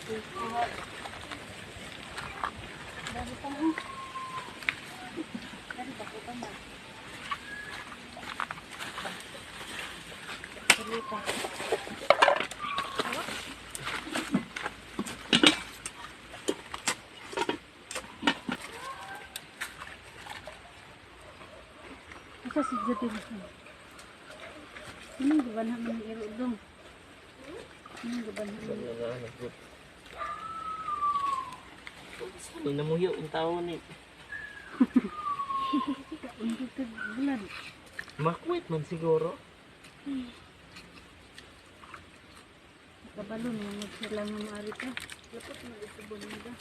Dari pa mo. Dari pa po pa mo. Dari pa. Asa si Jodil? Ini gabanhan ng iro dong. Ini gabanhan ng Inamuyo yung tao ni. Untuk ke bulan. Makwit man siguro. Kabalon mo sila ng ari ka. Lapot mo ito bumida.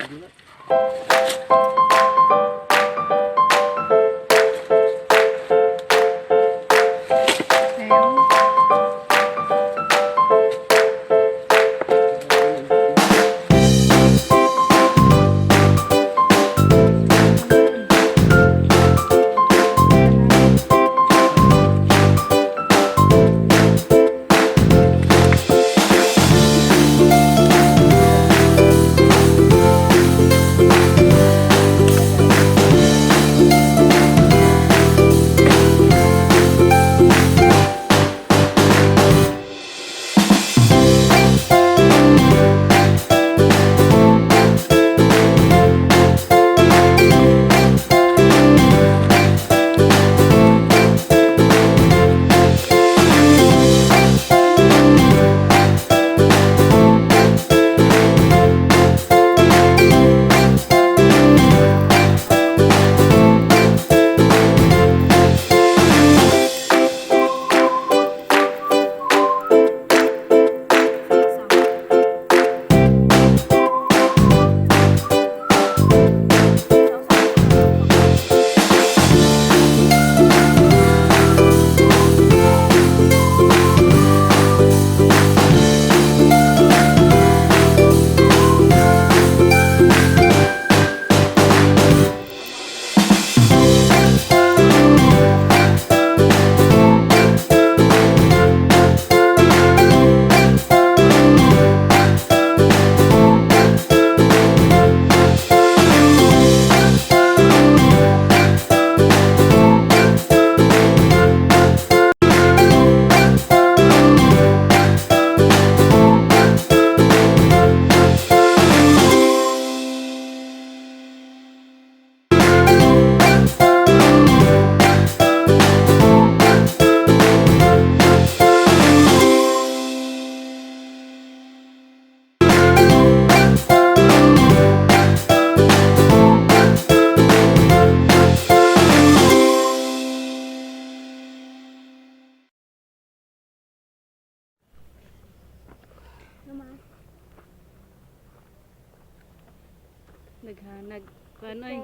Naghanag. Ano eh?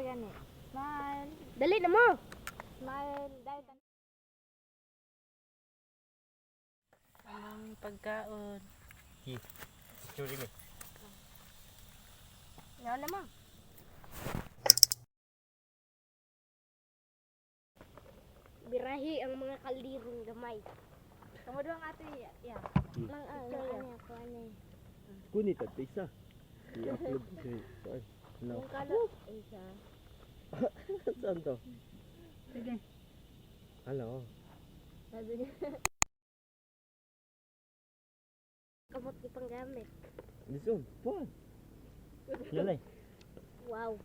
Smile. Dali na mo. Smile. Dahil ka. Ang pagkaon. Sorry ni. Yan na mo. Birahi ang mga kalirong gamay. Kamu doang ato ya. Lang ano ko ano. Kunit at isa. I-upload sa no. Yung kala isa. Saan to? Sige. Hello. Sabi niya. Kamot ipang gamit. This one. Fun. Yalay. Wow.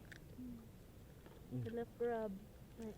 Tulap crab. Yalay.